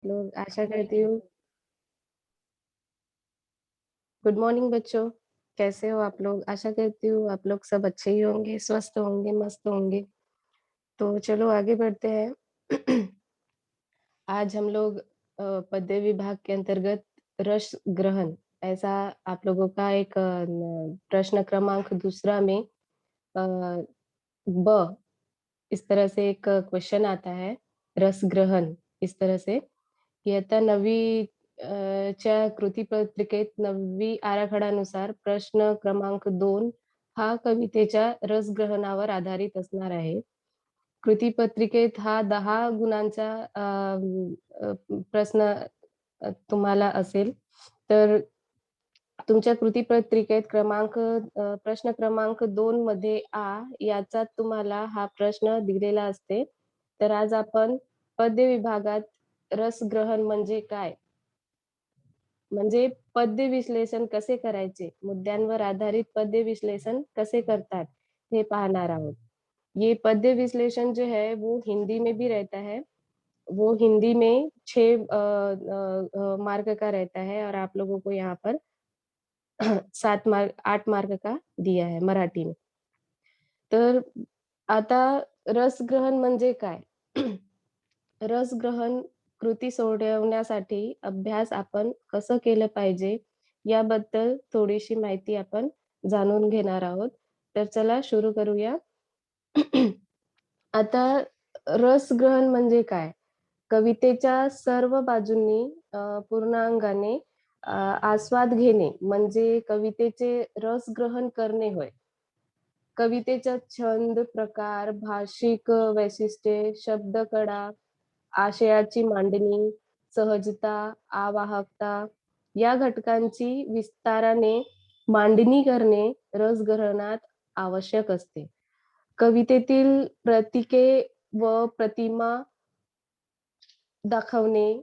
लोग आशा करती हूँ। गुड मॉर्निंग बच्चों, कैसे हो आप लोग? आशा करती हूँ आप लोग सब अच्छे ही होंगे, स्वस्थ होंगे, मस्त होंगे। तो चलो आगे बढ़ते हैं। आज हम लोग पद्य विभाग के अंतर्गत रस ग्रहण ऐसा आप लोगों का एक प्रश्न क्रमांक दूसरा में ब इस तरह से एक क्वेश्चन आता है, रस ग्रहण इस तरह से इयत्ता 9वी च्या कृतीपत्रिकेत 9वी आराखड्यानुसार प्रश्न क्रमांक 2 हा कवितेच्या रसग्रहणावर आधारित असणार आहे. कृतीपत्रिकेत हा 10 गुणांचा प्रश्न तुम्हाला असेल. तर तुमच्या कृतीपत्रिकेत प्रश्न क्रमांक 2 मध्ये याचा तुम्हाला हा प्रश्न दिलेला असते. तर आज आपण पद्य विभागात रसग्रहण म्हणजे काय? म्हणजे पद्य विश्लेषण कसे करायचे, मुद्द्यांवर आधारित पद्य विश्लेषण कैसे करतात, हे पाहणार आहोत. ये पद्य विश्लेषण जो है वो हिंदी में भी रहता है। वो हिंदी में 6 मार्क का रहता है और आप लोगों को यहाँ पर 7 मार्क 8 मार्क का दिया है मराठी में. तर आता रसग्रहण म्हणजे काय? रसग्रहण कृती सोडवण्यासाठी अभ्यास आपण कसं केलं पाहिजे, याबद्दल थोडीशी माहिती आपण जाणून घेणार आहोत. तर चला सुरू करूया. आता रसग्रहण म्हणजे काय? कवितेच्या सर्व बाजूंनी पूर्णांगाने आस्वाद घेणे म्हणजे कवितेचे रसग्रहण करणे होय. कवितेचा छंद, प्रकार, भाषिक वैशिष्ट्ये, शब्दकडा, आशयाची मांडणी, सहजता, आवाहकता या घटकांची विस्ताराने मांडणी करणे रसग्रहणात आवश्यक असते. कवितेतील प्रतीके व प्रतिमा दाखवणे,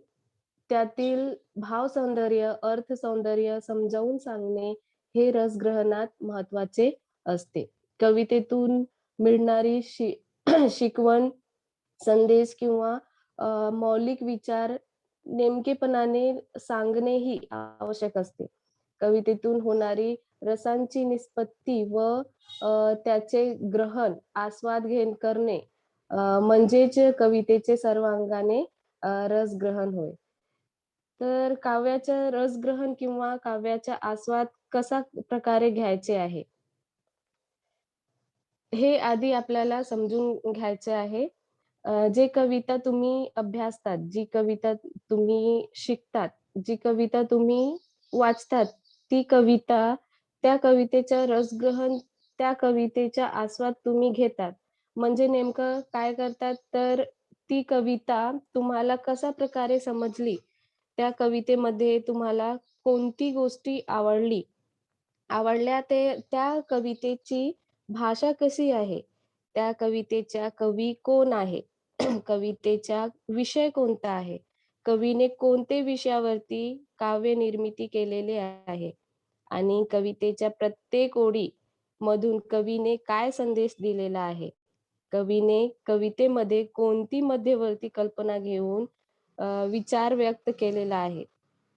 त्यातील भावसौंदर्य, अर्थसौंदर्य समजावून सांगणे हे रसग्रहणात महत्त्वाचे असते. कवितेतून मिळणारी शिकवण, संदेश किंवा मौलिक विचार नेमकेपणाने सांगणेही आवश्यक असते. कवितेतून होणारी रसांची निष्पत्ती व त्याचे ग्रहण, आस्वाद करणे म्हणजेच कवितेचे सर्वांगाने रसग्रहण होय. तर काव्याचं रसग्रहण किंवा काव्याचा आस्वाद कसा प्रकारे घ्यायचे आहे, हे आधी आपल्याला समजून घ्यायचे आहे. जे कविता तुम्ही अभ्यासतात, जी कविता तुम्ही शिकतात, जी कविता तुम्ही वाचतात, ती कविता, त्या कवितेचं रसग्रहण, त्या कवितेचा आस्वाद तुम्ही घेतात. म्हणजे नेमकं काय करतात, तर ती कविता तुम्हाला कशा प्रकारे समजली, त्या कवितेमध्ये तुम्हाला कोणती गोष्टी आवडल्या ते त्या कवितेची भाषा कशी आहे? त्या कवितेचा कवी कोण आहे? कवितेचा विषय कोणता आहे? कवीने कोणते विषयावरती काव्य निर्मिती केलेली आहे? आणि कवितेच्या प्रत्येक ओळीमधून कवीने काय संदेश दिलेला आहे? कवीने कवितेमध्ये कोणती मध्यवर्ती कल्पना घेऊन विचार व्यक्त केलेला आहे?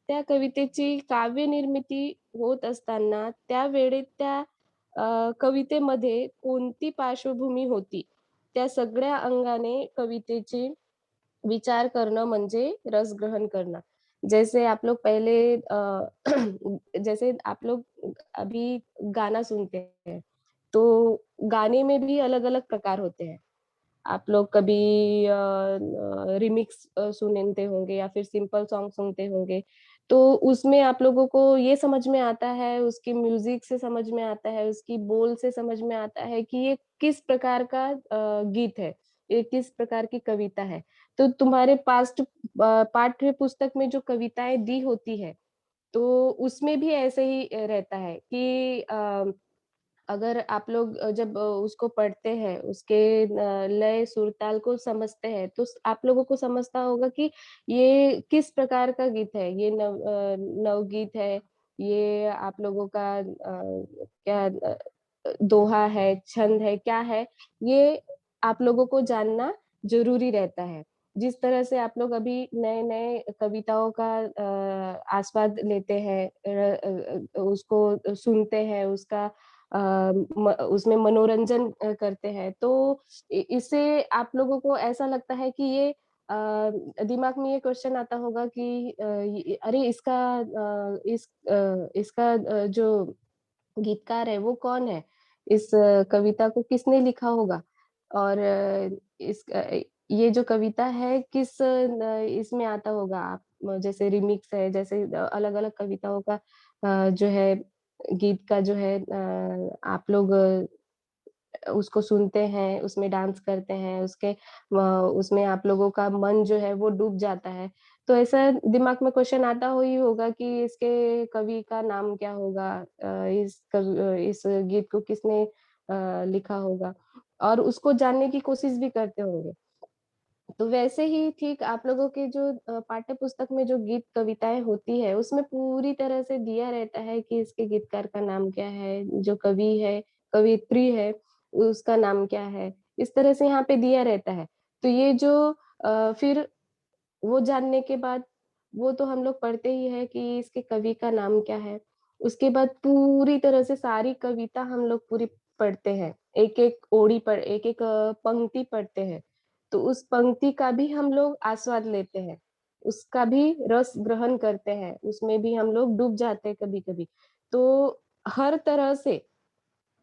त्या कवितेची काव्य निर्मिती होत असताना त्यावेळेत त्या कवितेमध्ये कोणती पार्श्वभूमी होती? त्या सगळ्या अंगाने कवितेची विचार करणं म्हणजे रसग्रहण करणं. जैसे आप लोग पहले जैसे आप लोग अभी गाना सुनते हैं, तो गाने में भी अलग-अलग प्रकार होते हैं। आप लोग कभी रिमिक्स सुनते होंगे या फिर सिंपल सॉन्ग सुनते होंगे, तो उसमें आप लोगों को ये समझ में आता है, उसकी म्यूज़िक से समझ में आता है, उसकी बोल से समझ में आता है कि ये किस प्रकार का गीत है, ये किस प्रकार की कविता है। तो तुम्हारे पाठ्य पुस्तक में जो कविताएँ दी होती है, तो उसमें भी ऐसे ही रहता है कि अगर आप लोग जब उसको पढ़ते हैं, उसके लय, सुर-ताल को समझते हैं, तो आप लोगों को समझता होगा कि ये किस प्रकार का गीत है। ये नवगीत है, ये आप लोगों का क्या दोहा है, छंद है, क्या है, ये आप लोगों को जानना ज़रूरी रहता है। जिस तरह से आप लोग अभी नए-नए कविताओं का आस्वाद लेते हैं, उसको सुनते हैं, उसका उसमें मनोरंजन करते हैं, तो इससे आप लोगों को ऐसा लगता है कि ये दिमाग में ये क्वेश्चन आता होगा कि अरे इसका जो गीतकार है वो कौन है? इस कविता को किसने लिखा होगा? और ये जो कविता है किस इसमें आता होगा? आप जैसे रिमिक्स है, जैसे अलग-अलग कविताओं का जो है गीत का जो है आप लोग उसको सुनते हैं, उसमें डांस करते हैं, उसमें आप लोगों का मन जो है वो डूब जाता है। तो ऐसा दिमाग में क्वेश्चन आता हो ही होगा कि इसके कवि का नाम क्या होगा? इस गीत को किसने लिखा होगा? और उसको जानने की कोशिश भी करते होंगे। तो वैसे ही ठीक आप लोगों के जो पाठ्य पुस्तक में जो गीत कविताएँ होती है, उसमें पूरी तरह से दिया रहता है कि इसके गीतकार का नाम क्या है, जो कवि है, कवयित्री है, उसका नाम क्या है, इस तरह से यहाँ पे दिया रहता है। तो ये जो फिर वो जानने के बाद वो तो हम लोग पढ़ते ही हैं कि इसके कवि का नाम क्या है। उसके बाद पूरी तरह से सारी कविता हम लोग पूरी पढ़ते हैं। एक-एक ओड़ी एक-एक पंक्ति पढ़ते हैं। तो उस पंक्ति का भी हम लोग आस्वाद लेते हैं। उसका भी रस ग्रहण करते हैं। उसमें भी हम लोग डूब जाते हैं कभी-कभी। तो हर तरह से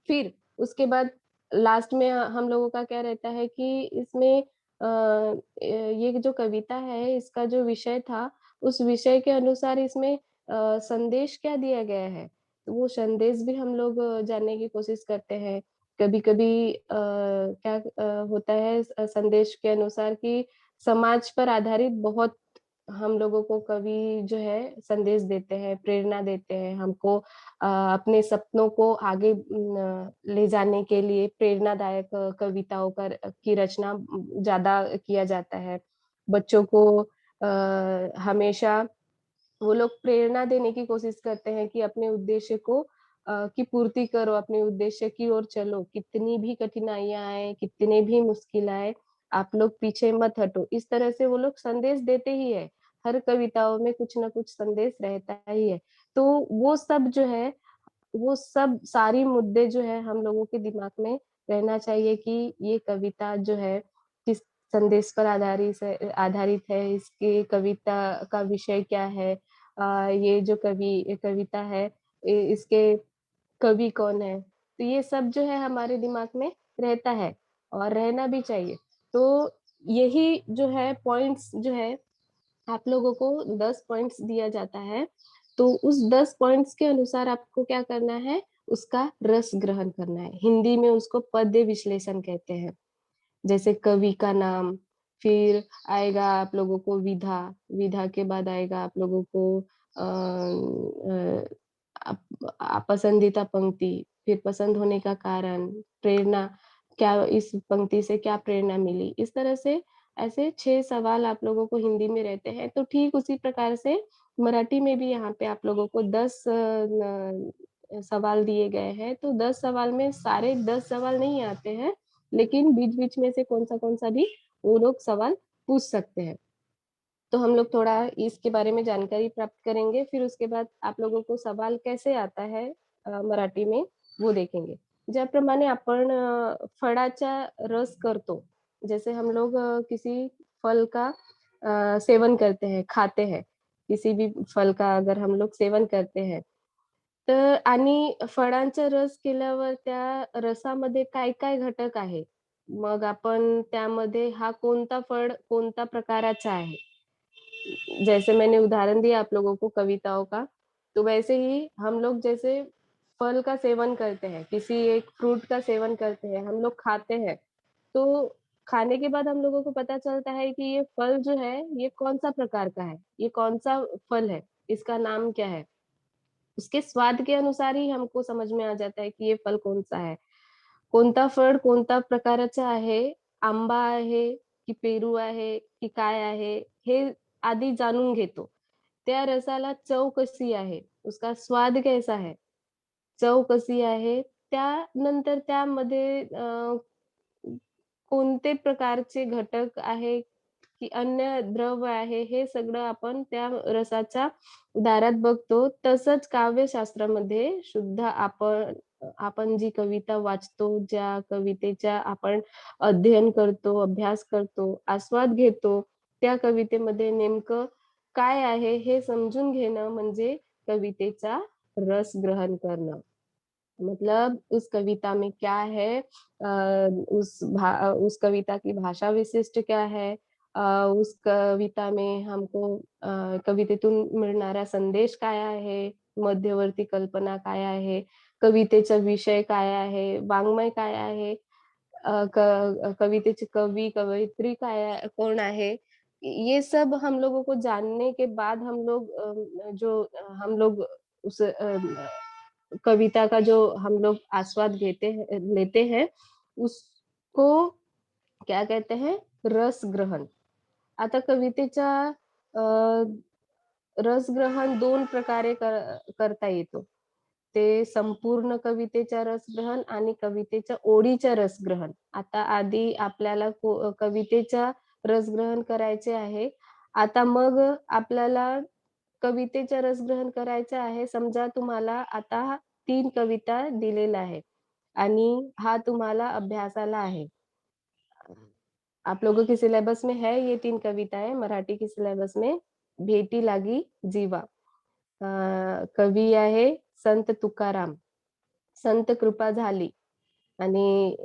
फिर उसके बाद लास्ट में हम लोगों का क्या रहता है कि इसमें ये जो कविता है, इसका जो विषय था, उस विषय के अनुसार इसमें संदेश क्या दिया गया है? तो वो संदेश भी हम लोग जानने की कोशिश करते हैं। कभी-कभी क्या होता है संदेश के अनुसार कि समाज पर आधारित बहुत हम लोगों को कवि जो है संदेश देते हैं, प्रेरणा देते हैं हमको अपने सपनों को आगे ले जाने के लिए प्रेरणादायक कविताओं की रचना ज़्यादा किया जाता है। बच्चों को हमेशा वो लोग प्रेरणा देने की कोशिश करते हैं कि अपने उद्देश्य को की पूर्ति करो, अपने उद्देश्य की ओर चलो, कितनी भी कठिनाइयाँ आएँ, कितने भी मुश्किल आए, आप लोग पीछे मत हटो। इस तरह से वो लोग संदेश देते ही हैं। हर कविताओं में कुछ न कुछ संदेश रहता ही है। तो वो सब जो है वो सब सारी मुद्दे जो है हम लोगों के दिमाग में रहना चाहिए कि ये कविता जो है किस संदेश पर आधारित है, इसकी कविता का विषय क्या है? ये जो कविता है इसके कवि कौन है? तो ये सब जो है हमारे दिमाग में रहता है और रहना भी चाहिए। तो यही जो है पॉइंट्स जो है आप लोगों को 10 पॉइंट्स दिया जाता है, तो उस 10 पॉइंट्स के अनुसार आपको क्या करना है, उसका रस ग्रहण करना है। हिंदी में उसको पद्य विश्लेषण कहते हैं। जैसे कवि का नाम, फिर आएगा आप लोगों को विधा, विधा के बाद आएगा आप लोगों को पसंदीदा पंक्ति, फिर पसंद होने का कारण, प्रेरणा, क्या इस पंक्ति से क्या प्रेरणा मिली? इस तरह से ऐसे 6 सवाल आप लोगों को हिंदी में रहते हैं, तो ठीक उसी प्रकार से मराठी में भी यहाँ पे आप लोगों को 10 सवाल दिए गए हैं, तो 10 सवाल में सारे 10 सवाल नहीं आते हैं, लेकिन बीच-बीच में से कौन-सा भी वो लोग सवाल पूछ सकते हैं। तो हम लोग थोड़ा इसके बारे में जानकारी प्राप्त करेंगे, फिर उसके बाद आप लोगों को सवाल कैसे आता है मराठी में, वो देखेंगे. ज्याप्रमाणे आपण फळाचा रस करतो, जैसे हम लोग किसी फल का सेवन करते हैं, खाते हैं. किसी भी फल का अगर हम लोग सेवन करते हैं, तर आणि फळांचा रस केल्यावर त्या रसामध्ये काय-काय घटक आहे? मग आपण त्यामध्ये हा कोणता फळ, कोणता प्रकाराचा आहे? जैसे मैंने उदाहरण दिया आप लोगों को कविताओं का, तो वैसे ही हम लोग जैसे फल का सेवन करते हैं, किसी एक फ्रूट का सेवन करते हैं, हम लोग खाते हैं, तो खाने के बाद हम लोगों को पता चलता है कि ये फल जो है, ये कौन-सा प्रकार का है, ये कौन-सा फल है, इसका नाम क्या है? उसके स्वाद के अनुसार ही हमको समझ में आ जाता है कि ये फल कौन-सा है. कोणता फळ कोणत्या प्रकारचा आहे, आंबा आहे, की पेरू आहे, की काय आहे, हे आधी जाणून घेतो. त्या रसाला चव कशी आहे, उसका स्वाद कैसा है, चव कशी आहे, त्यानंतर त्यामध्ये कोणते प्रकारचे घटक आहे, की अन्य द्रव आहे, हे सगळं आपण त्या रसाच्या दारात बघतो. तसंच काव्यशास्त्रामध्ये सुद्धा आपण आपण जी कविता वाचतो, ज्या कवितेच्या आपण अध्ययन करतो, अभ्यास करतो, आस्वाद घेतो, त्या कवितेमध्ये नेमकं काय आहे हे समजून घेणं म्हणजे कवितेचा रस ग्रहण करणं. मतलब उस कविता में क्या है, उस कविता की भाषा विशिष्ट क्या है, उस कविता में हमको कवितेतून मिळणारा संदेश काय आहे, मध्यवर्ती कल्पना काय आहे, कवितेचा विषय काय आहे, वाङ्मय काय आहे, कवितेचे कवि, कवयित्री कौन है, ये सब हम लोगों को जानने के बाद हम लोग हम लोग उस कविता का जो हम लोग आस्वाद लेते हैं, उसको क्या कहते हैं? रस ग्रहण. आता कवितेचा अ, रसग्रहण 2 प्रकारे करता येतो. ते संपूर्ण कवितेच्या रसग्रहण आणि कवितेच्या ओळीच्या रसग्रहण. आता आधी आपल्याला कवितेच्या रसग्रहण करायचे आहे. आता मग आपल्याला कवितेच्या रसग्रहण करायचं आहे. समजा तुम्हाला आता 3 कविता दिलेल्या आहे आणि हा तुम्हाला अभ्यासाला आहे. आप लोगों के सिलेबस में है ये 3 कविताएँ मराठी के सिलेबस में. भेटी लागी जीवा. कवी आहे संत तुकाराम. संत कृपा झाली आणि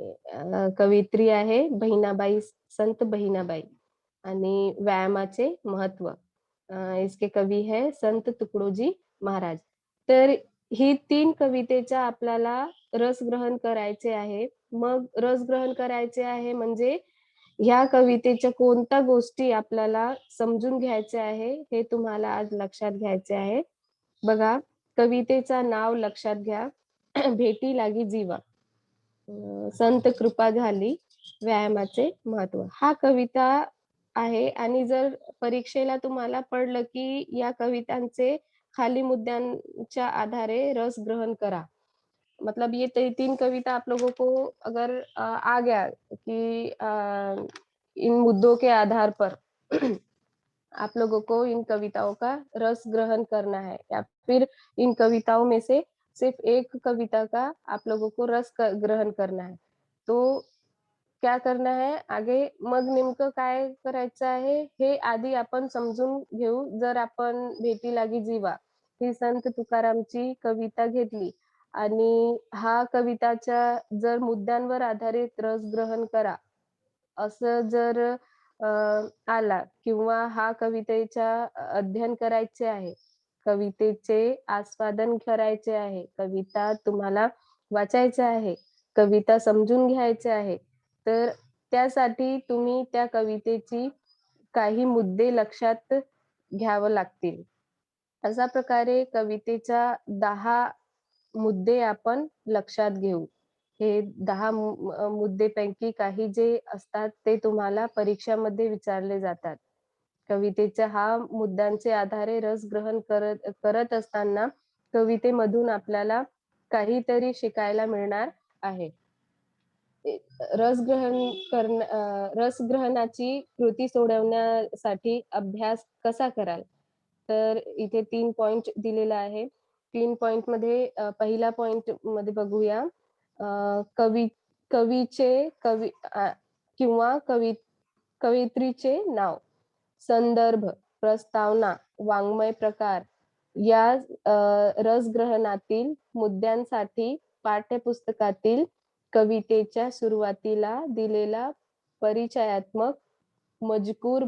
कवयित्री आहे बहिणाबाई, संत बहिणाबाई आणि व्यायामाचे महत्त्व. इसके कवी है संत तुकडोजी महाराज. तर ही 3 कवितेचा आपल्याला रसग्रहण करायचे आहे. मग रसग्रहण करायचे आहे म्हणजे ह्या कवितेच्या कोणत्या गोष्टी आपल्याला समजून घ्यायच्या आहे, हे तुम्हाला आज लक्षात घ्यायचे आहे. बघा, कवितेचं नाव लक्षात घ्या. भेटी लागी जीवा. संत कृपा झाली, व्यायामाचे महत्त्व. हा कविता आहे आणि जर परीक्षेला तुम्हाला पडलं, की या कवितांचे खाली मुद्द्यांच्या आधारे रस ग्रहण करा. मतलब ये 3 कविता आप लोगों को अगर आ गया कि इन मुद्दों के आधार पर आप लोगों को इन कविताओं का रस ग्रहण करना है या फिर इन कविताओं में से सिर्फ एक कविता का आप लोगों को ग्रहण करना है. तो क्या करना है आगे मग नेमकं काय करायचं आहे, हे आधी आपण समजून घेऊ. जर आपण भेटी लागी जीवा ही संत तुकारामची कविता घेतली आणि हा कविताच्या जर मुद्द्यांवर आधारित रस ग्रहण करा, असं जर अ, आला किंवा हा कवितेचा अध्ययन करायचे आहे, कवितेचे आस्वादन करायचे आहे, कविता तुम्हाला वाचायचं आहे, कविता समजून घ्यायचे आहे. तर त्यासाठी तुम्ही त्या कवितेची काही मुद्दे लक्षात घ्यावं लागतील. अशा प्रकारे कवितेच्या 10 मुद्दे आपण लक्षात घेऊ. हे 10 मुद्देपैकी काही जे असतात ते तुम्हाला परीक्षामध्ये विचारले जातात. कवितेच्या हा मुद्द्यांचे आधारे रसग्रहण करत करत असताना कवितेमधून आपल्याला काहीतरी शिकायला मिळणार आहे. रसग्रहणाची कृती सोडवण्यासाठी अभ्यास कसा कराल? तर इथे 3 पॉइंट दिलेला आहे. 3 पॉइंटमध्ये पहिला पॉइंटमध्ये बघूया. अ, कवी कवीचे कवी किंवा कवयित्रीचे नाव, संदर्भ, प्रस्तावना, वाङ्मय प्रकार या रसग्रहणातील मुद्द्यांसाठी पाठ्यपुस्तकातील कवितेच्या सुरुवातीला दिलेला परिचयात्मक मजकूर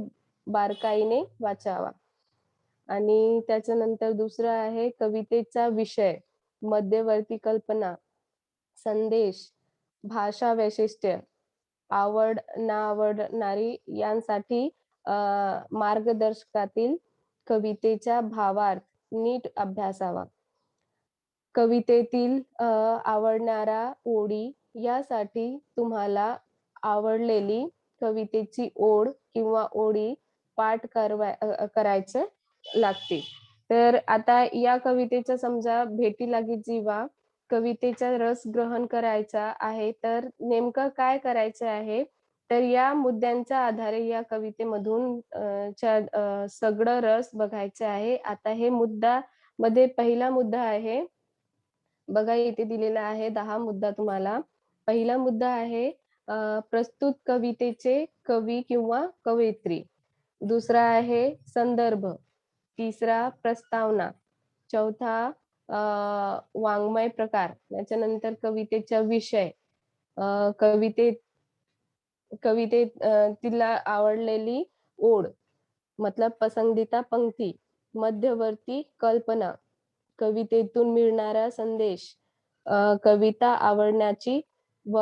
बारकाईने वाचावा. आणि त्याच्यानंतर दुसरं आहे कवितेचा विषय, मध्यवर्ती कल्पना, संदेश, भाषा वैशिष्ट्य, आवड ना आवडणारी यांसाठी मार्गदर्शकातील कवितेचा भावार्थ नीट अभ्यासावा. कवितेतील आवडणाऱ्या ओळी यासाठी तुम्हाला आवडलेली कवितेची ओळ किंवा ओळी पाठ करायचं लागते. तर आता या कवितेचा समजा भेटी लागी जीवा कवितेचा रस ग्रहण करायचा आहे, तर नेमकं काय करायचं आहे? तर या मुद्द्यांच्या आधारे या कवितेमधून सगळं रस बघायचं आहे. आता हे मुद्द्यामध्ये पहिला मुद्दा आहे, बघा इथे दिलेला आहे 10 मुद्दा तुम्हाला. पहिला मुद्दा आहे प्रस्तुत कवितेचे कवी किंवा कवयित्री. दुसरा आहे संदर्भ. तिसरा प्रस्तावना. चौथा अ, वाङ्मय प्रकार. त्याच्यानंतर कवितेचा विषय. अ, कवितेत कवितेत तिला आवडलेली ओळ, मतलब पसंदीदा पंक्ती. मध्यवर्ती कल्पना. कवितेतून मिळणारा संदेश. कविता आवडण्याची व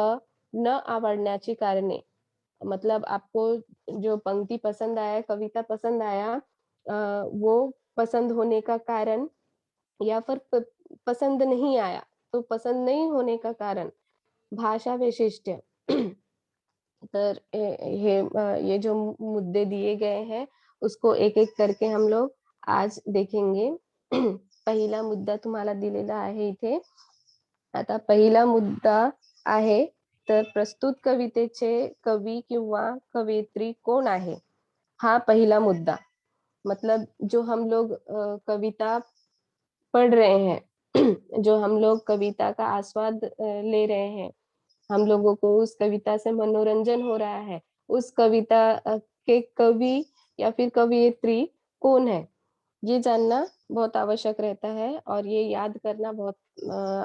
न आवडण्याची कारणे. मतलब आपको जो पंक्ति पसंद आया, कविता पसंद आया, वो पसंद होने का कारण या फिर पसंद नहीं आया, तो पसंद नहीं होने का कारण, भाषा वैशिष्ट्य। तर ये जो मुद्दे दिए गए हैं, उसको एक-एक करके हम लोग आज देखेंगे। पहिला मुद्दा तुम्हाला दिलेला आहे इथे। आता पहिला मुद्दा आहे, तर प्रस्तुत कवितेचे कवी किंवा कवयित्री कोण आहे? हा पहिला मुद्दा। मतलब जो हम लोग कविता पढ़ रहे हैं, जो हम लोग कविता का आस्वाद ले रहे हैं, हम लोगों को उस कविता से मनोरंजन हो रहा है, उस कविता के कवि या फिर कवयित्री कौन है? ये जानना बहुत आवश्यक रहता है और ये याद करना बहुत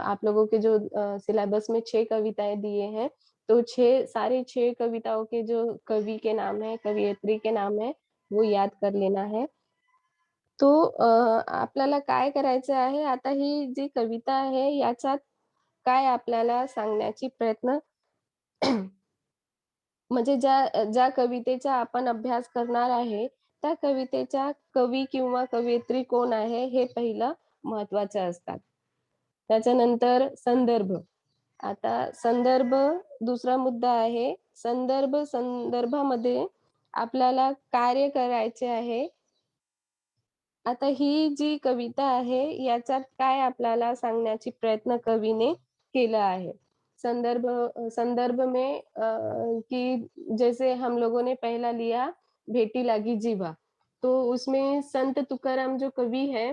आप लोगों के जो सिलेबस में 6 कविताएँ दिए हैं, तो 6 सारे 6 कविताओं के जो कवि के नाम हैं, कवयित्री के नाम हैं, वो याद कर लेना है। तो आपल्याला काय करायचं आहे, आता ही जी कविता आहे, याच्यात काय आपल्याला सांगण्याची प्रयत्न म्हणजे ज्या कवितेचा आपण अभ्यास करणार आहे, त्या कवितेचा कवी किंवा कवयित्री कोण आहे, हे पहिलं महत्त्वाचं असतात. त्याच्यानंतर संदर्भ. आता संदर्भ दुसरा मुद्दा आहे. संदर्भामध्ये आपल्याला कार्य करायचे आहे. आता ही जी कविता आहे, याच्यात काय आपल्याला सांगण्याची प्रयत्न कवीने केला आहे. संदर्भ में कि जैसे हम लोगों ने पहला लिया भेटी लागी जीवा, तो उसमें संत तुकाराम जो कवि है,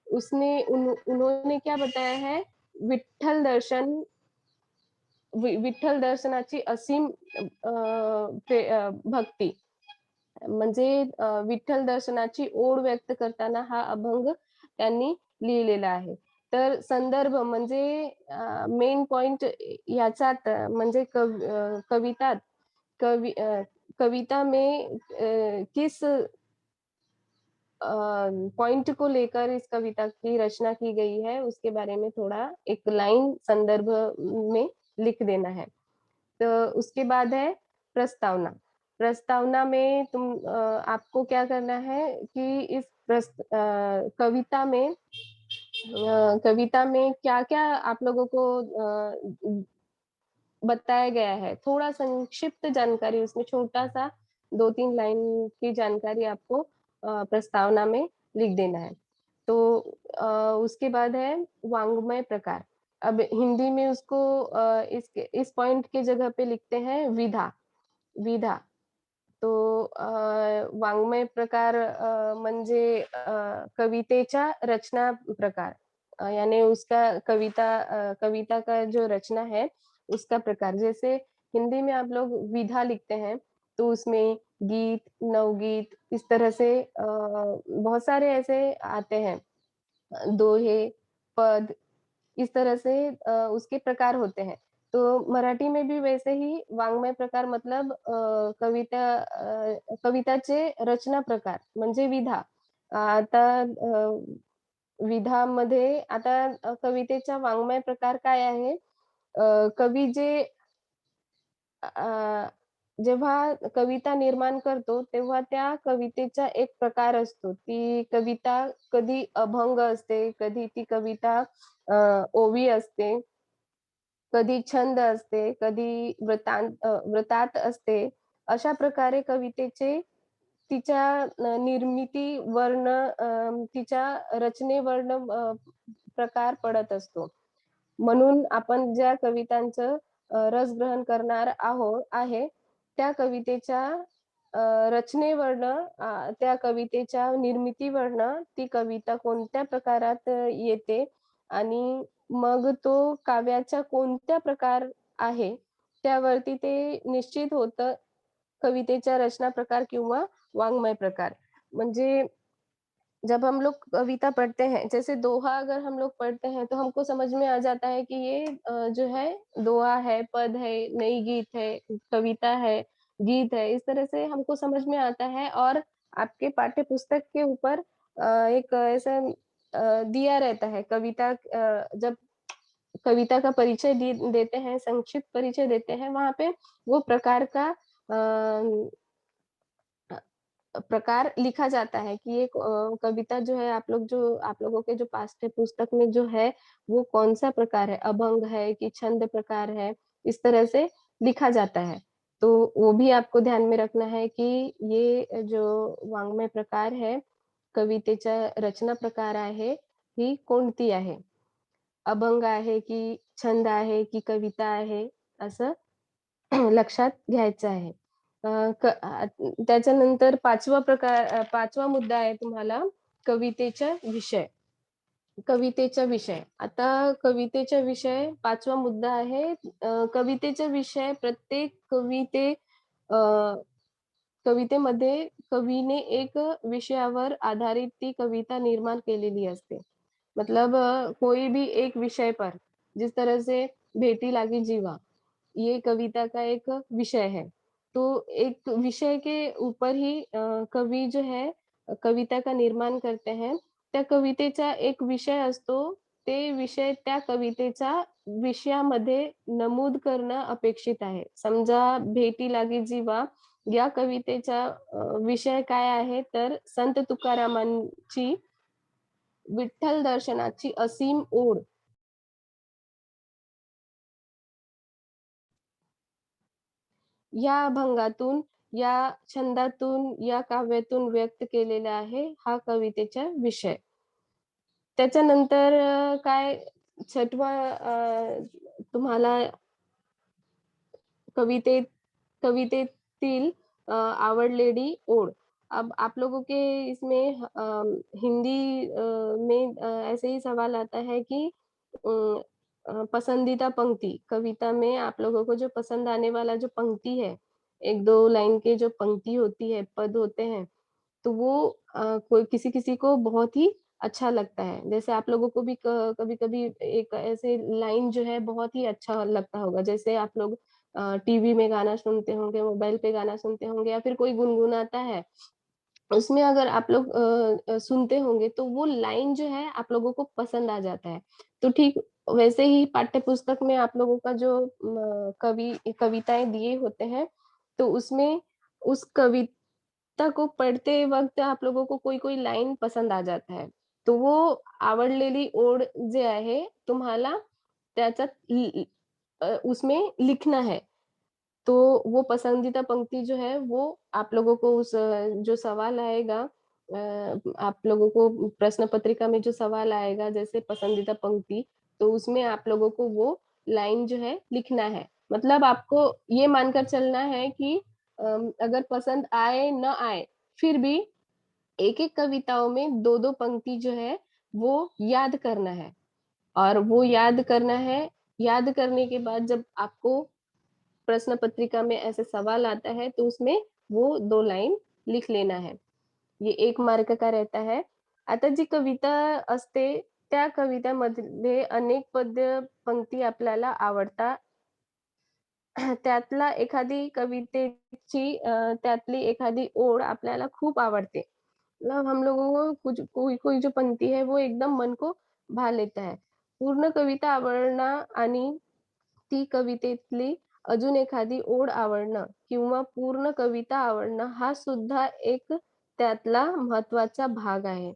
उन्होंने क्या बताया है, विठ्ठल दर्शन विठ्ठल दर्शनाची असीम भक्ती. म्हणजे विठ्ठल दर्शनाची ओढ व्यक्त करताना हा अभंग त्यांनी लिहिलेला आहे. तर संदर्भ म्हणजे मेन पॉइंट याच्यात म्हणजे कवि अ, कविता में किस पॉइंट को लेकर इस कविता की रचना की गई है, उसके बारे में थोड़ा एक लाइन संदर्भ में लिख देना है। तो उसके बाद है प्रस्तावना। प्रस्तावना में आपको क्या करना है कि इस कविता में क्या-क्या आप लोगों को बताया गया है, थोड़ा संक्षिप्त जानकारी उसमें छोटा-सा 2-3 लाइन की जानकारी आपको प्रस्तावना में लिख देना है। तो अ, उसके बाद है वाङ्मय प्रकार। अब हिंदी में उसको इस पॉइंट की जगह पे लिखते हैं विधा, विधा। तो वाङ्मय प्रकार म्हणजे कवितेचा रचना प्रकार, यानी उसका कविता का जो रचना है, उसका प्रकार। जैसे हिंदी में आप लोग विधा लिखते हैं, तो उसमें गीत, नवगीत इस तरह से बहुत सारे ऐसे आते हैं। दोहे, पद इस तरह से उसके प्रकार होते हैं। तो मराठी में भी वैसे ही वाङ्मय प्रकार मतलब कविताचे रचना प्रकार म्हणजे विधा. आता विधामध्ये आता कवितेचा वाङ्मय प्रकार काय आहे? कवी जे अ, जेव्हा कविता निर्माण करतो, तेव्हा त्या कवितेचा एक प्रकार असतो. ती कविता कधी अभंग असते, कधी ती कविता ओवी असते, कधी छंद असते, कधी वृत्तात असते. अशा प्रकारे कवितेचे तिच्या निर्मिती वर्ण तिच्या रचनेवर्ण प्रकार पडत असतो. म्हणून आपण ज्या कवितांचं रसग्रहण करणार आहे, त्या कवितेच्या रचनेवरनं त्या कवितेच्या निर्मितीवरनं ती कविता कोणत्या प्रकारात येते आणि मग तो काव्याचा कोणत्या प्रकार आहे, त्यावरती ते निश्चित होतं कवितेचा रचना प्रकार किंवा वाङ्मय प्रकार. म्हणजे जब हम लोग कविता पढ़ते हैं, जैसे दोहा अगर हम लोग पढ़ते हैं, तो हमको समझ में आ जाता है कि ये जो है दोहा है, पद है, नई गीत है, कविता है, गीत है, इस तरह से हमको समझ में आता है और आपके पाठ्य पुस्तक के ऊपर एक ऐसा दिया रहता है कविता जब कविता का परिचय देते हैं, संक्षिप्त परिचय देते हैं, वहाँ पे वो प्रकार का प्रकार लिखा जाता है कि एक कविता जो है आप लोगों के जो पाठ्य पुस्तक में जो है वो कौन-सा प्रकार है, अभंग है कि छंद प्रकार है, इस तरह से लिखा जाता है। तो वो भी आपको ध्यान में रखना है कि ये जो वाङ्मय प्रकार है, कवितेचा रचना प्रकार आहे, ही कोणती आहे? अभंग आहे की छंद आहे की कविता आहे, असं लक्षात घ्यायचं आहे. अ, त्याच्यानंतर 5वा मुद्दा आहे तुम्हाला कवितेचा विषय. कवितेचा विषय. आता कवितेचा विषय 5वा मुद्दा आहे कवितेचा विषय प्रत्येक अ, कवितेमध्ये कवीने एक विषयावर आधारित ती कविता निर्माण केलेली असते. मतलब कोई भी एक विषय पर जिस तरह से भेटी लागी जीवा ये कविता का एक विषय है। तो एक विषय के ऊपर ही कवी जो है कविता का निर्माण करते हैं. त्या कवितेचा एक विषय असतो. ते विषय त्या कवितेचा विषयामध्ये नमूद करणं अपेक्षित आहे. समजा भेटी लागी जीवा या कवितेचा विषय काय आहे तर संत तुकारामांची विठ्ठल दर्शनाची असीम ओढ या अभंगातून, या छंदातून, या काव्यातून व्यक्त केलेला आहे हा कवितेचा विषय. त्याच्यानंतर काय 6वा तुम्हाला कवितेत कवितेतील आवडलेली ओळ. अब आप लोगों के इसमें हिंदी में ऐसे ही सवाल आता है कि अ पसंदीदा पंक्ति, कविता में आप लोगों को जो पसंद आने वाला जो पंक्ति है, 1-2 लाइन के जो पंक्ति होती है, पद होते हैं, तो वो कोई किसी-किसी को बहुत ही अच्छा लगता है। जैसे आप लोगों को भी क कभी-कभी एक ऐसे लाइन जो है बहुत ही अच्छा लगता होगा। जैसे आप लोग टीवी में गाना सुनते होंगे, मोबाइल पे गाना सुनते होंगे या फिर कोई गुनगुनाता है, उसमें अगर आप लोग सुनते होंगे तो वो लाइन जो है आप लोगों को पसंद आ जाता है। तो ठीक वैसे ही पाठ्य पुस्तक में आप लोगों का जो कविताएँ दिए होते हैं, तो उसमें उस कविता को पढ़ते वक़्त आप लोगों को कोई-कोई लाइन पसंद आ जाता है. तो वो आवडलेली ओळ जे आहे तुम्हाला त्याच्यात उसमें लिखना है. तो वो पसंदीदा पंक्ति जो है वो आप लोगों को जो सवाल आएगा आप लोगों को प्रश्न पत्रिका में जो सवाल आएगा जैसे पसंदीदा पंक्ति, तो उसमें आप लोगों को वो लाइन जो है लिखना है। मतलब आपको ये मानकर चलना है कि अगर पसंद आए, ना आए, फिर भी एक-एक कविताओं में 2-2 पंक्ति जो है वो याद करना है और वो याद करना है, याद करने के बाद जब आपको प्रश्न पत्रिका में ऐसे सवाल आता है तो उसमें वो 2 लाइन लिख लेना है. ये 1 मार्क का रहता है. आता जी कविता असते त्या कवितामध्ये अनेक पद्य पंक्ती आपल्याला आवडतात. त्यातला एखादी कवितेची त्यातली एखादी ओळ आपल्याला खूप आवडते. मतलब हम लोगों को कुछ कोई-कोई जो पंक्ति है वो एकदम मन को भा लेता है. पूर्ण कविता आवडणं आणि ती कवितेतली अजून एखादी ओळ आवडणं किंवा पूर्ण कविता आवडणं हा सुद्धा एक त्यातला महत्त्वाचा भाग आहे.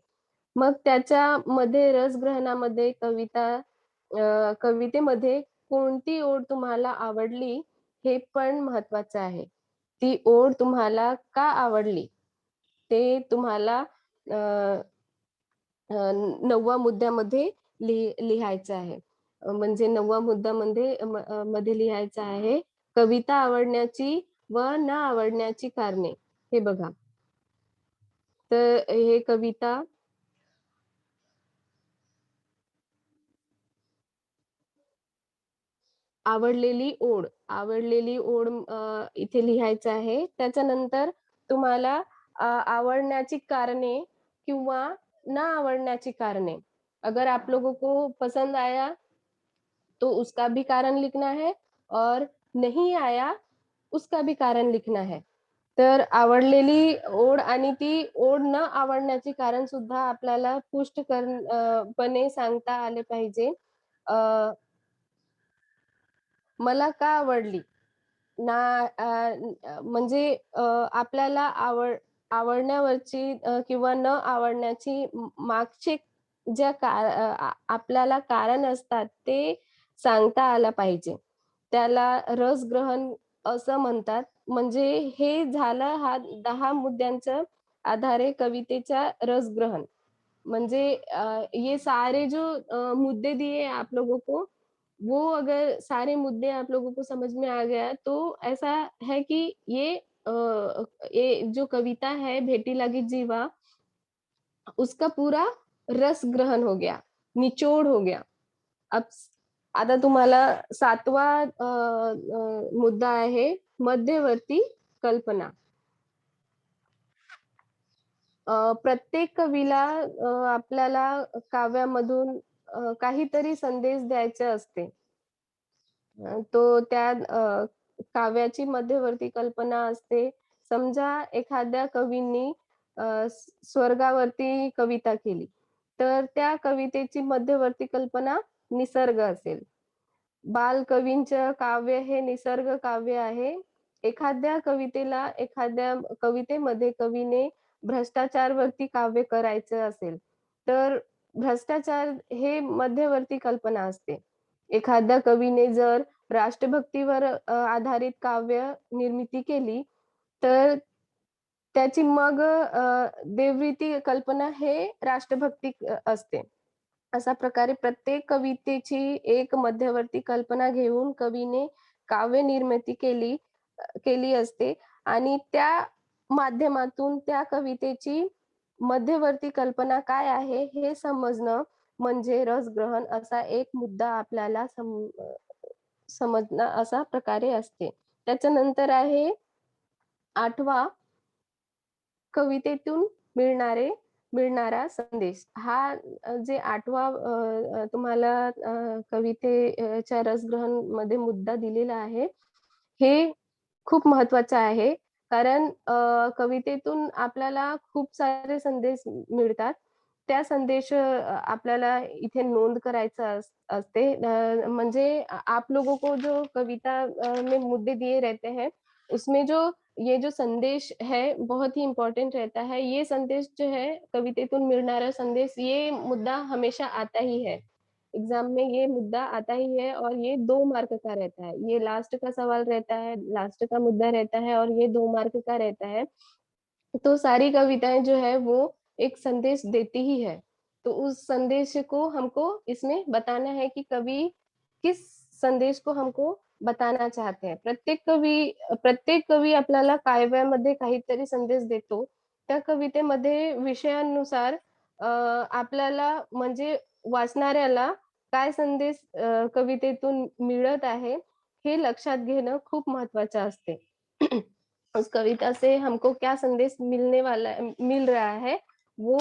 मग त्याच्यामध्ये रसग्रहणामध्ये कवितेमध्ये कोणती ओळ तुम्हाला आवडली हे पण महत्त्वाचं आहे. ती ओळ तुम्हाला का आवडली? ते तुम्हाला अ, 9व्या मुद्द्यामध्ये लिहायचं आहे. म्हणजे 9व्या मुद्द्यामध्ये मध्ये लिहायचं आहे, कविता आवडण्याची व न आवडण्याची कारणे. हे बघा. तर हे कविता आवडलेली ओढ इथे लिहायचं आहे. त्याच्यानंतर तुम्हाला आवडण्याची कारणे किंवा ना आवडण्याची कारणे. अगर आप लोगों को पसंद आया तो उसका भी कारण लिखना है और नहीं आया उसका भी कारण लिखना है. तर आवडलेली ओढ आणि ती ओढ न आवडण्याचे कारण सुद्धा आपल्याला पणे सांगता आले पाहिजे. अ, मला का आवडली? ना म्हणजे आपल्याला आवडण्यावरची किंवा न आवडण्याची मागचे ज्या आपल्याला कारण असतात ते सांगता आलं पाहिजे. त्याला रसग्रहण असं म्हणतात. म्हणजे हे झालं हा 10 मुद्द्यांच्या आधारे कवितेचा रसग्रहण. म्हणजे ये सारे जो मुद्दे दिए आप लोगों को, वो अगर सारे मुद्दे आप लोगों को समझ में आ गया तो ऐसा है कि ये जो कविता है भेटी लागी जीवा, उसका पूरा रस ग्रहण हो गया, निचोड हो गया. अब आता तुम्हाला 7वा मुद्दा आहे मध्यवर्ती कल्पना. प्रत्येक कवीला आपल्याला काव्यामधून काहीतरी संदेश द्यायचे असते. तो त्या काव्याची मध्यवर्ती कल्पना असते. समजा एखाद्या कवींनी स्वर्गावरती कविता केली, तर त्या कवितेची मध्यवर्ती कल्पना निसर्ग असेल. बालकवींचं काव्य हे निसर्ग काव्य आहे. एखाद्या कवितेमध्ये कवीने भ्रष्टाचारवरती काव्य करायचं असेल, तर भ्रष्टाचार हे मध्यवर्ती कल्पना असते. एखाद्या कवीने जर राष्ट्रभक्तीवर आधारित काव्य निर्मिती केली, तर त्याची मग देवरीती कल्पना हे राष्ट्रभक्ती असते. अशा प्रकारे प्रत्येक कवितेची एक मध्यवर्ती कल्पना घेऊन कवीने काव्य निर्मिती केली असते आणि त्या माध्यमातून त्या कवितेची मध्यवर्ती कल्पना काय आहे हे समजणं म्हणजे रसग्रहण असा एक मुद्दा आपल्याला समजणं अशा प्रकारे असते. त्याच्यानंतर आहे 8वा कवितेतून मिळणारा संदेश. हा जे 8वा तुम्हाला कवितेच्या रसग्रहणमध्ये मुद्दा दिलेला आहे, हे खूप महत्वाचं आहे. कारण कवितेतून आपल्याला खूप सारे संदेश मिळतात. त्या संदेश आपल्याला इथे नोंद करायचा असते. म्हणजे आप लोगों को जो कविता में मुद्दे दिए रहते हैं, उसमें जो ये जो संदेश है बहुत ही इम्पोर्टेंट रहता है. ये संदेश जो है कवितेतून मिळणारा संदेश ये मुद्दा हमेशा आता ही है. एग्ज़ाम में ये मुद्दा आता ही है और ये 2 मार्क का रहता है. ये लास्ट का सवाल रहता है, लास्ट का मुद्दा रहता है और ये 2 मार्क का रहता है. तो सारी कविताएँ जो है वो एक संदेश देती ही है। तो उस संदेश को हमको इसमें बताना है कि कवि किस संदेश को हमको बताना चाहते हैं. प्रत्येक कवी आपल्याला काव्यामध्ये काहीतरी संदेश देतो. त्या कवितेमध्ये विषयानुसार आपल्याला म्हणजे वाचणाऱ्याला काय संदेश कवितेतून मिळत आहे, हे लक्षात घेणं खूप महत्वाचं असते. उस कविता से हमको क्या संदेश मिल रहा है, वो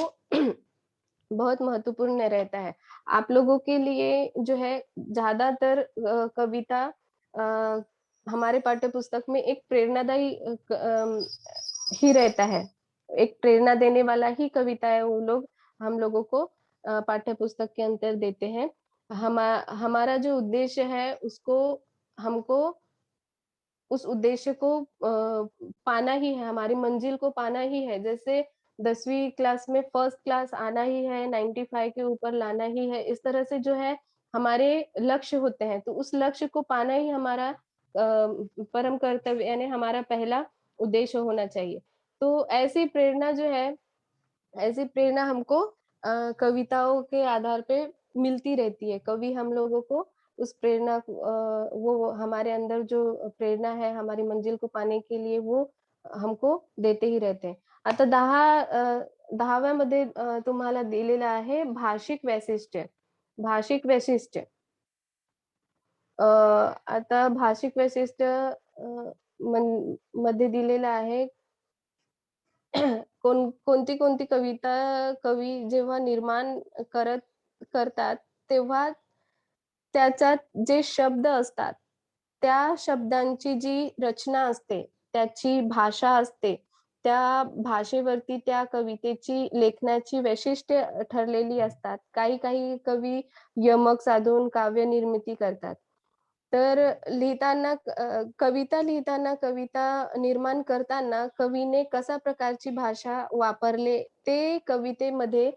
बहुत महत्वपूर्ण रहता है। आप लोगों के लिए जो है ज़्यादातर कविता अ, हमारे पाठ्य पुस्तक में एक प्रेरणादायी ही रहता है। एक प्रेरणा देने वाला ही कविता है वो लोग हम लोगों को पाठ्य पुस्तक के अंदर देते हैं। हमारा जो उद्देश्य है उसको हमको उस उद्देश्य को पाना ही है, हमारी मंजिल को पाना ही है। जैसे 10वीं क्लास में फर्स्ट क्लास आना ही है, 95 के ऊपर लाना ही है, इस तरह से जो है हमारे लक्ष्य होते हैं, तो उस लक्ष्य को पाना ही हमारा परम कर्तव्य यानी हमारा पहला उद्देश्य होना चाहिए। तो ऐसी प्रेरणा हमको कविताओं के आधार पे मिलती रहती है। कवि हम लोगों को उस प्रेरणा वो हमारे अंदर जो प्रेरणा है हमारी मंजिल को पाने के लिए वो हमको देते ही रहते हैं. आता 10व्या मध्ये तुम्हाला दिलेलं आहे भाषिक वैशिष्ट्य. भाषिक वैशिष्ट्य. आता भाषिक वैशिष्ट्य मध्ये दिलेलं आहे कोणती कविता कवी जेव्हा निर्माण करतात, तेव्हा त्याच्यात जे शब्द असतात, त्या शब्दांची जी रचना असते, त्याची भाषा असते, त्या भाषेवरती त्या कवितेची लेखनाची वैशिष्ट्ये ठरलेली असतात. काही-काही कवी यमक साधून काव्य निर्मिती करतात. तर कविता लिहिताना, कविता निर्माण करताना कवीने कशा प्रकारची भाषा वापरले, ते कवितेमध्ये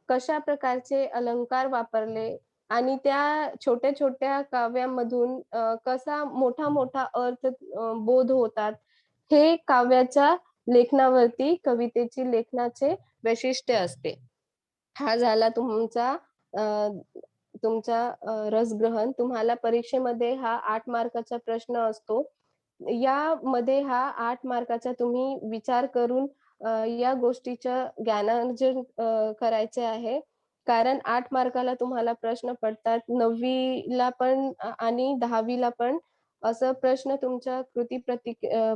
कशा प्रकारचे अलंकार वापरले आणि त्या छोट्या-छोट्या काव्यामधून कसा मोठा-मोठा अर्थ बोध होतात, हे काव्याच्या लेखनावरती कवितेची लेखनाचे वैशिष्ट्य असते. हा झाला रसग्रहण. तुम्हाला परीक्षेमध्ये हा 8 मार्काचा प्रश्न असतो. यामध्ये हा 8 मार्काचा तुम्ही विचार करून या गोष्टीचं ज्ञानार्जन करायचे आहे. कारण 8 मार्काला तुम्हाला प्रश्न पडतात. 9वी पण आणि 10वी पण असं प्रश्न तुमच्या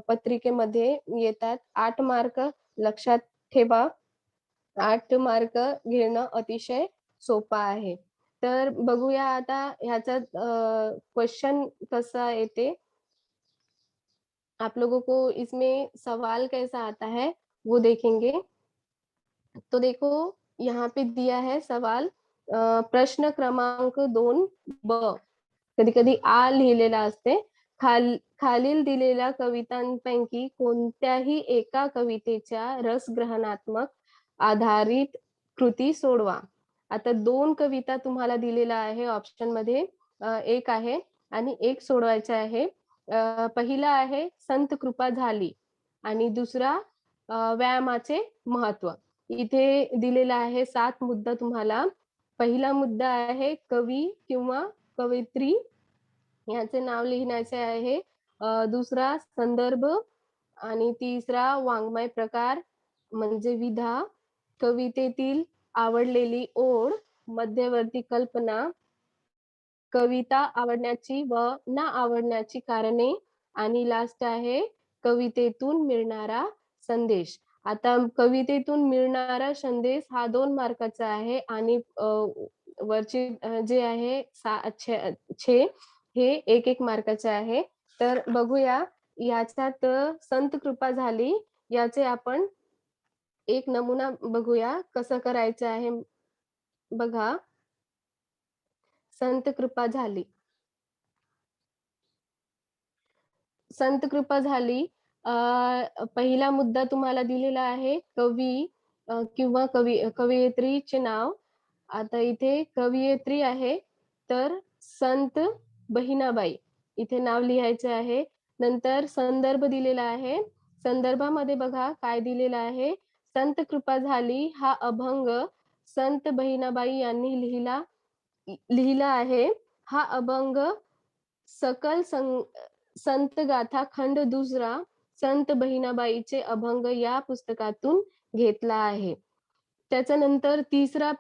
पत्रिकेमध्ये येतात. 8 मार्क लक्षात ठेवा. 8 मार्क घेणं अतिशय सोपं आहे. तर बघूया आता ह्याच्यात क्वेश्चन कसा येते. आप लोगों को इसमें सवाल कैसा आता है, वो देखेंगे. तो देखो यहाँ पे दिया है सवाल प्रश्न क्रमांक 2 ब. कधी-कधी आ लिहिलेला असते. खालील दिलेल्या कवितांपैकी कोणत्याही एका कवितेच्या रसग्रहणात्मक आधारित कृती सोडवा. आता 2 कविता तुम्हाला दिलेल्या आहे ऑप्शनमध्ये. एक आहे आणि एक सोडवायचं आहे. पहिला आहे संत कृपा झाली आणि दुसरा व्यायामाचे महत्त्व. इथे दिलेला आहे 7 मुद्दा तुम्हाला. पहिला मुद्दा आहे कवी किंवा कवयित्री याचे नाव लिहिण्याचे आहे. दुसरा संदर्भ आणि तिसरा वाङ्मय प्रकार म्हणजे विधा, कवितेतील आवडलेली ओळ, मध्यवर्ती कल्पना, कविता आवडण्याची व न आवडण्याची कारणे आणि लास्ट आहे कवितेतून मिळणारा संदेश. आता कवितेतून मिळणारा संदेश हा 2 मार्काचा आहे आणि वरचे जे आहे 6 हे 1 मार्काचे आहे. तर बघूया याच्यात संत कृपा झाली याचे आपण एक नमुना बघूया कसं करायचं आहे. बघा, संत कृपा झाली. संत कृपा झाली. पहिला मुद्दा तुम्हाला दिलेला आहे कवी किंवा कवयित्रीचे नाव. आता इथे कवयित्री आहे तर संत बहिणाबाई इथे नाव लिहायचं आहे. नंतर संदर्भ दिलेला आहे. संदर्भामध्ये बघा काय दिलेलं आहे. संत कृपा झाली हा अभंग संत बहिणाबाई यांनी लिहिला आहे. हा अभंग सकल संत गाथा खंड दुसरा संत बहिणाबाईचे अभंग या पुस्तकातून घेतला आहे. त्याच्यानंतर तिसरा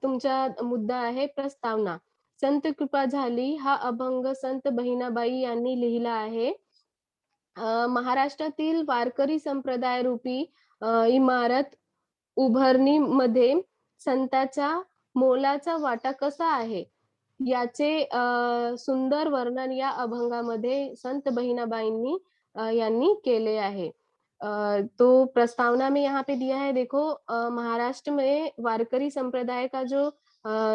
तुमचा मुद्दा आहे प्रस्तावना. संत कृपा झाली हा अभंग संत बहिणाबाई यांनी लिहिला आहे. महाराष्ट्रातील वारकरी संप्रदाय रूपी इमारत उभारणीमध्ये संतांचा मोलाचा वाटा कसा आहे याचे सुंदर वर्णन या अभंगामध्ये संत बहिणाबाईंनी यांनी केले आहे. तो प्रस्तावना में यहाँ पे दिया है देखो महाराष्ट्र में वारकरी संप्रदाय का जो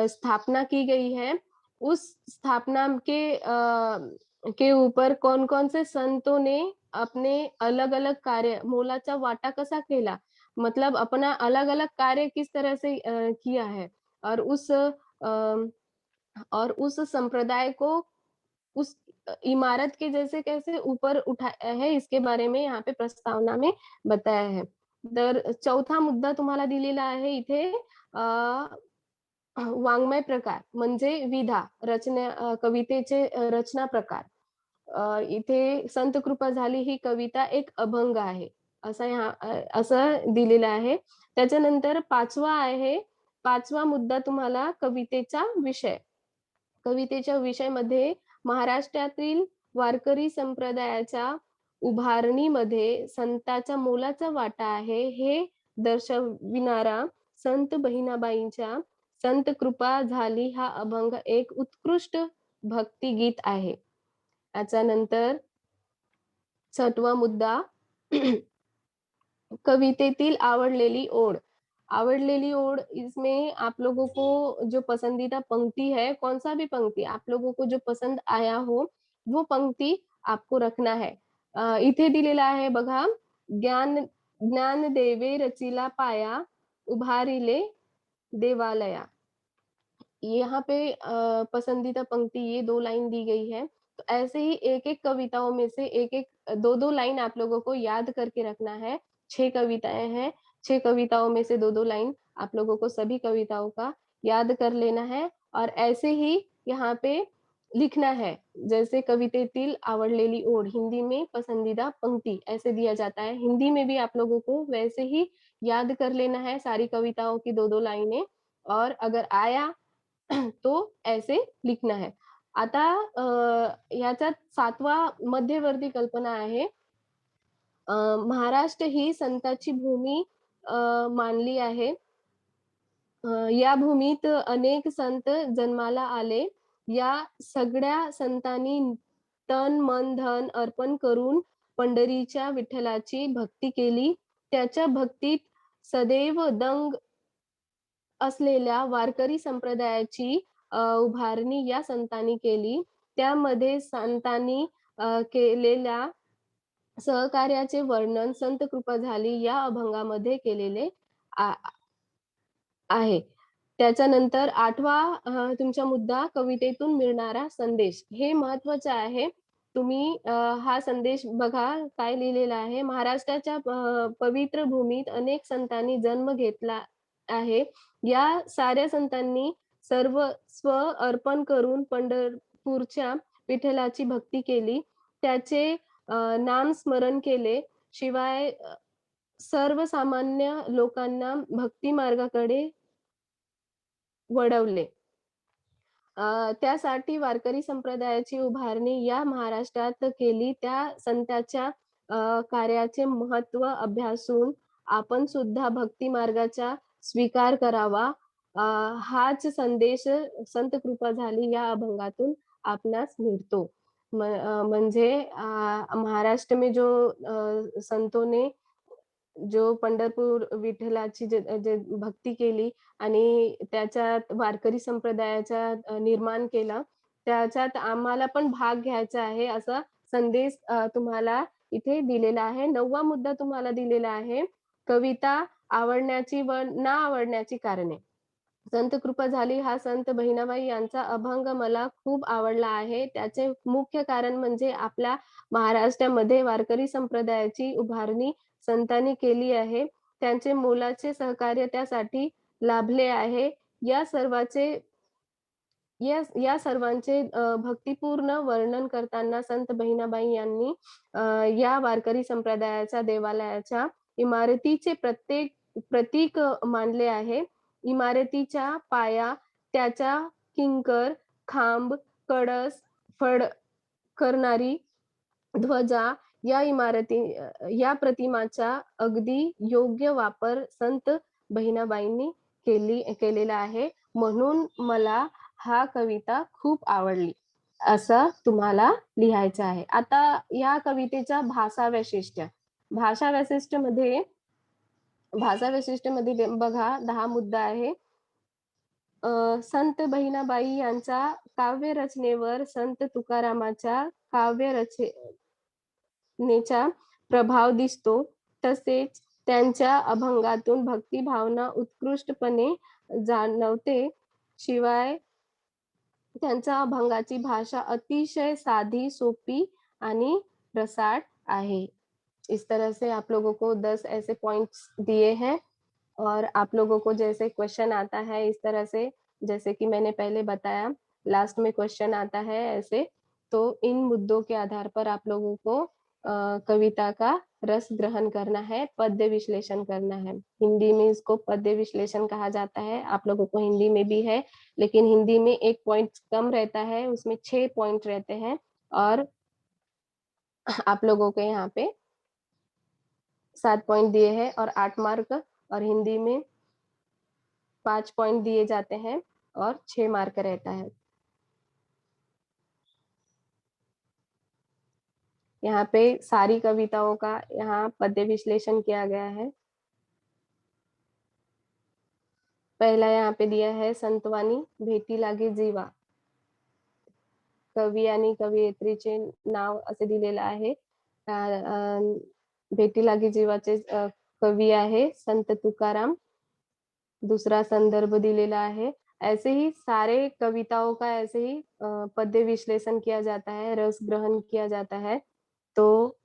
स्थापना की गई है उस स्थापना के ऊपर कौन-कौन से संतों ने अपने अलग-अलग कार्य मोलाचा वाटा कसा केला मतलब अपना अलग-अलग कार्य किस तरह से किया है और उस संप्रदाय को उस इमारत के जैसे कैसे ऊपर उठाया है इसके बारे में यहाँ पे प्रस्तावना में बताया है. तर चौथा मुद्दा तुम्हाला दिलेला आहे इथे वाङ्मय प्रकार म्हणजे विधा, कवितेचे रचना प्रकार. इथे संत कृपा झाली ही कविता एक अभंग आहे. असं दिलेलं आहे. त्याच्यानंतर 5वा आहे, 5वा मुद्दा तुम्हाला कवितेचा विषय. कवितेच्या विषयामध्ये महाराष्ट्रातील वारकरी संप्रदायाच्या उभारणीमध्ये संतांचा मोलाचा वाटा आहे, हे दर्शविणारा संत बहिणाबाईंच्या संत कृपा झाली हा अभंग एक उत्कृष्ट भक्तिगीत आहे. याच्यानंतर 6वा मुद्दा कवितेतील आवडलेली ओढ। आवडलेली ओढ इसमें आप लोगों को जो पसंदीदा पंक्ति है, कौन-सा भी पंक्ति आप लोगों को जो पसंद आया हो, वो पंक्ति आपको रखना है. इथे दिलेला आहे बघा, ज्ञान ज्ञान देवे रचिला पाया, उभारिले देवालया. यहाँ पे पसंदीदा पंक्ति ये 2 लाइन दी गई है। तो ऐसे ही एक-एक कविताओं में से एक-एक 2-2 लाइन आप लोगों को याद करके रखना है। 6 कविताएँ हैं, 6 कविताओं में से 2-2 लाइन आप लोगों को सभी कविताओं का याद कर लेना है और ऐसे ही यहाँ पे लिखना है। जैसे कवितेतील आवडलेली ओढ, हिंदी में पसंदीदा पंक्ति ऐसे दिया जाता है। हिंदी में भी आप लोगों को वैसे ही याद कर लेना है सारी कविताओं की 2-2 लाइनें और अगर आया तो ऐसे लिखना है. आता ह्याच्यात 7वा मध्यवर्ती कल्पना आहे. महाराष्ट्र ही संतांची भूमी मानली आहे. या भूमीत अनेक संत जन्माला आले. या सगळ्या संतांनी तन, मन, धन अर्पण करून पंढरीच्या विठ्ठलाची भक्ती केली. त्याच्या भक्तीत सदैव दंग असलेल्या वारकरी संप्रदायाची उभारणी या संतांनी केली. त्यामध्ये संतांनी केलेल्या सहकार्याचे वर्णन संत कृपा झाली या अभंगामध्ये केलेले आ आहे. त्याच्यानंतर 8वा तुमचा मुद्दा कवितेतून मिळणारा संदेश. हे महत्त्वाचं आहे. तुम्ही हा संदेश बघा काय लिहिलेला आहे. महाराष्ट्राच्या पवित्र भूमीत अनेक संतांनी जन्म घेतला आहे. या साऱ्या संतांनी सर्वस्व अर्पण करून पंढरपूरच्या विठ्ठलाची भक्ती केली. त्याचे नामस्मरण केले. शिवाय सर्वसामान्य लोकांना भक्ती मार्गाकडे वळवले. त्यासाठी वारकरी संप्रदायाची उभारणी या महाराष्ट्रात केली. त्या संतांच्या कार्याचे महत्त्व अभ्यासून आपण सुद्धा भक्ती मार्गाचा स्वीकार करावा. हाच संदेश संत कृपा झाली या अभंगातून आपणास मिळतो. म्हणजे महाराष्ट्र में जो संतों ने जो पंढरपूर विठ्ठलाची जे जे भक्ती केली आणि त्याच्यात वारकरी संप्रदायाचा निर्माण केला. त्याच्यात आम्हाला पण भाग घ्यायचा आहे असा संदेश तुम्हाला इथे दिलेला आहे. 9वा मुद्दा तुम्हाला दिलेला आहे. कविता आवडण्याची व ना आवडण्याची कारणे. संत कृपा झाली हा संत बहिणाबाई यांचा अभंग मला खूप आवडला आहे. त्याचे मुख्य कारण म्हणजे आपल्या महाराष्ट्रामध्ये वारकरी संप्रदायाची उभारणी संतांनी केली आहे. त्यांचे मोलाचे सहकार्य त्यासाठी लाभले आहे. या सर्वाचे या सर्वांचे भक्तिपूर्ण वर्णन करताना संत बहिणाबाई यांनी या वारकरी संप्रदायाच्या देवालयाच्या इमारतीचे प्रतीक मानले आहे. इमारतीच्या पाया त्याच्या किंकर, खांब, कळस, फड करणारी ध्वजा या प्रतिमाचा अगदी योग्य वापर संत बहिणाबाईंनी केलेला आहे. म्हणून मला हा कविता खूप आवडली. असं तुम्हाला लिहायचं आहे. आता या कवितेचा भाषा वैशिष्ट्य. भाषा वैशिष्ट्यमध्ये बघा 10 मुद्दा आहे. संत बहिणाबाई यांचा काव्य रचनेवर संत तुकारामाच्या काव्य रचनेचा प्रभाव दिसतो. तसेच त्यांच्या अभंगातून भक्तिभावना उत्कृष्टपणे जाणवते. शिवाय त्यांच्या अभंगाची भाषा अतिशय साधी, सोपी आणि रसाळ आहे. इस तरह से आप लोगों को 10 ऐसे पॉइंट्स दिए हैं और आप लोगों को जैसे क्वेश्चन आता है इस तरह से जैसे कि मैंने पहले बताया, लास्ट में क्वेश्चन आता है ऐसे, तो इन मुद्दों के आधार पर आप लोगों को कविता का रस ग्रहण करना है, पद्य विश्लेषण करना है। हिंदी में इसको पद्य विश्लेषण कहा जाता है, आप लोगों को हिंदी में भी है, लेकिन हिंदी में 1 पॉइंट कम रहता है, उसमें 6 पॉइंट रहते हैं और आप लोगों के यहाँ पे 7 पॉइंट दिए हैं और 8 मार्क, और हिंदी में 5 पॉइंट दिए जाते हैं और 6 मार्क रहता है। यहाँ पे सारी कविताओं का यहाँ पद्य विश्लेषण किया गया है। पहला यहाँ पे दिया है संतवानी भेटी लागे जीवा. कवी आणि कवयित्रीचे नाव असे दिलेलं आहे. भेटी लागे जीवाचे कवी आहे संत तुकाराम. दूसरा संदर्भ दिलेला है। ऐसे ही सारे कविताओं का ऐसे ही पद्य विश्लेषण किया जाता है, रस ग्रहण किया जाता है। तो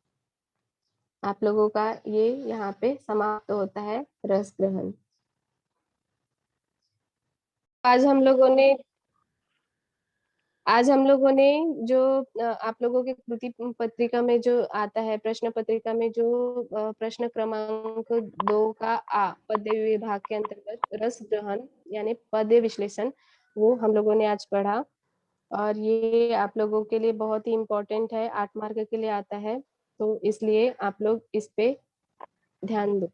आप लोगों का ये यहाँ पे समाप्त होता है रस ग्रहण। आज हम लोगों ने आज हम लोगों ने जो आप लोगों की कृति पत्रिका में जो आता है, प्रश्न पत्रिका में जो प्रश्न क्रमांक 2 का पद्य विभाग के अंतर्गत रस ग्रहण यानी पद्य विश्लेषण, वो हम लोगों ने आज पढ़ा और ये आप लोगों के लिए बहुत ही इम्पोर्टेंट है, 8 मार्क के लिए आता है, तो इसलिए आप लोग इस पे ध्यान दो।